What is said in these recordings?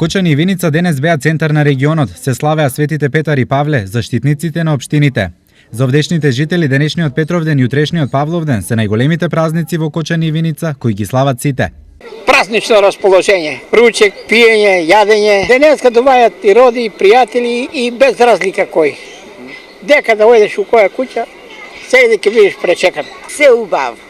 Кочани и Виница денес беа центар на регионот, се славеа светите Петар и Павле, заштитниците на општините. За овдешните жители денешниот Петровден и утрешниот Павловден се најголемите празници во Кочани и Виница, кои ги слават сите. Празнично расположение, ручек, пиење, јадење. Денеска доаѓаат и роди, и пријатели и без разлика кој. Дека да ојдеш у која куќа, сега ќе бидеш пречекан. Се убав,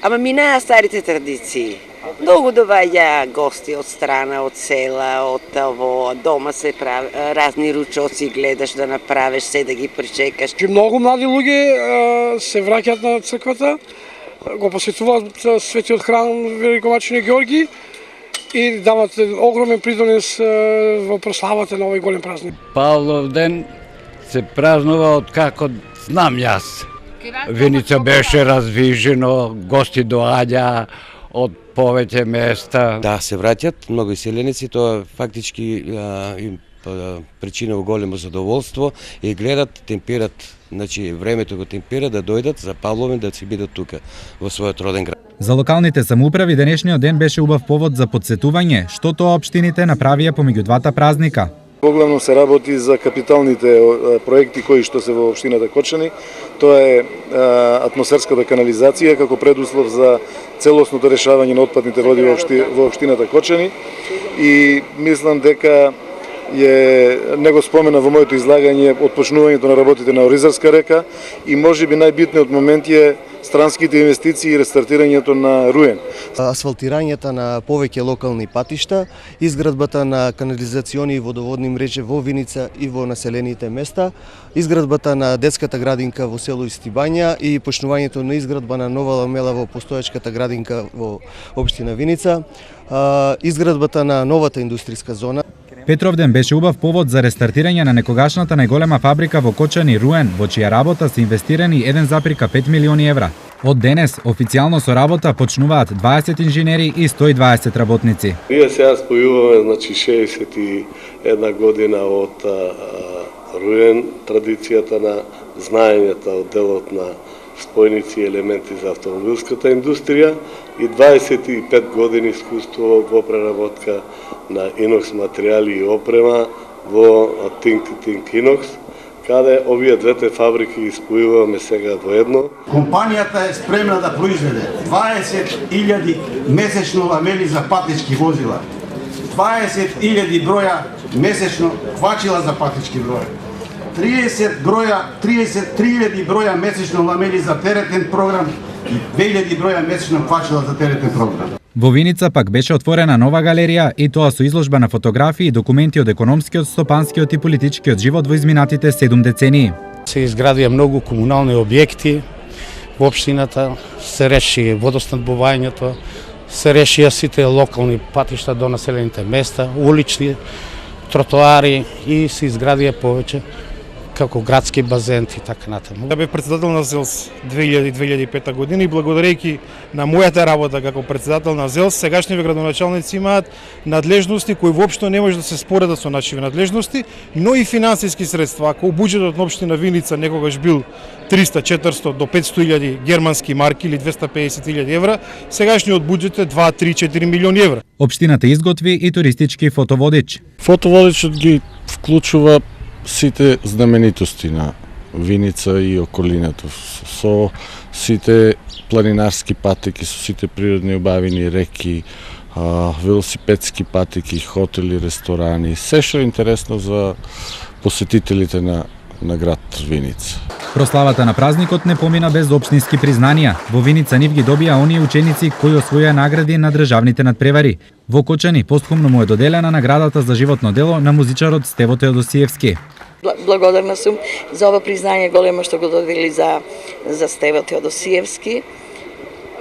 ама минаа старите традиции. Многу доаѓа гости од страна, од села, од ово, дома се прави разни ручоци, гледаш да направиш, се да ги пречекаш. Многу млади луѓе се враќаат на црквата, го посетуваат светиот храм Великомачене Георги и дават огромен придонес во прославата на овој голем празник. Павловден се празнува од како знам јас. Виница беше развижено, гости доаѓа од повеќе места. Да, се враќаат многу иселеници, тоа фактички им причинува големо задоволство и гледат, температ, значи времето го темпера да дојдат за Павловен да си бидат тука во својот роден град. За локалните самоуправи денешниот ден беше убав повод за подсетување што тоа општините направија помеѓу двата празника. Поглавно се работи за капиталните проекти кои што се во општината Кочани. Тоа е атмосферската канализација како предуслов за целосното решавање на отпадните води во општината Кочани и мислам дека не го спомена во моето излагање отпочнувањето на работите на Оризарска река и можеби најбитниот момент е странските инвестиции и рестартирањето на Руен. Асфалтирањето на повеќе локални патишта, изградбата на канализациони и водоводни мрежи во Виница и во населените места, изградбата на детската градинка во село Истибања и почнувањето на изградба на нова ламела во постоечката градинка во општина Виница, изградбата на новата индустријска зона. Петровден беше убав повод за рестартирање на некогашната најголема фабрика во Кочани Руен, во чија работа се инвестирани 1,5 милиони евра. Од денес официјално со работа почнуваат 20 инженери и 120 работници. Ние сега спојуваме, значи 61 година од Руен, традицијата на знаењата од делот на спојници и елементи за автомобилската индустрија и 25 години искуство во преработка на инокс материјали и опрема во Тинк Инокс, каде овие двете фабрики испојуваме сега во едно. Компанијата е спремна да произведе 20.000 месечно ламели за патнички возила, 20.000 броја месечно квачила за патнички броја, 33.000 броја месечно ламели за теретен програм и 2.000 броја месечно квачила за теретен програм. Во Виница пак беше отворена нова галерија и тоа со изложба на фотографии и документи од економскиот, стопанскиот и политичкиот живот во изминатите 7 децении. Се изградија многу комунални објекти во општината, се реши водоснабдувањето, се решија сите локални патишта до населените места, улични тротоари и се изградија повеќе како градски базен и така натаму. Бев председател на ЗЕЛС 2000-2005 година и благодарејќи на мојата работа како председател на ЗЕЛС, сегашните градоначалници имаат надлежности кои воопшто не може да се споредат со нашите надлежности, но и финансиски средства. Ако буџетот на општина Виница некогаш бил 300, 400 до 500.000 германски марки или 250.000 евра, сегашниот буџет е 2, 3, 4 милиони евра. Општината изготви и туристички фотоводич. Фотоводичот ги вклучува сите знаменитости на Виница и околината, со сите планинарски патеки, со сите природни убавини, реки, велосипедски патеки, хотели, ресторани, се што е интересно за посетителите на град Виница. Прославата на празникот не помина без општински признанија. Во Виница нив ги добија оние ученици кои освоја награди на државните надпревари. Во Кочани постхумно му е доделена наградата за животно дело на музичарот Стево Теодосиевски. Благодарна сум за ова признање големо што го додели за Стево Теодосиевски,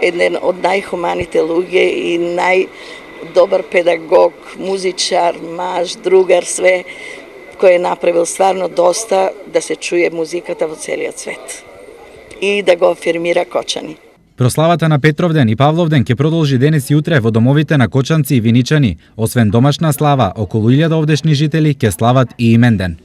еден од најхуманите луѓе и најдобар педагог, музичар, маж, другар, све, кој е направил стварно доста да се чуе музиката во целиот свет и да го афирмира Кочани. Прославата на Петровден и Павловден ќе продолжи денес и утре во домовите на кочанци и виничани. Освен домашна слава, околу 1000 овдешни жители ќе слават и именден.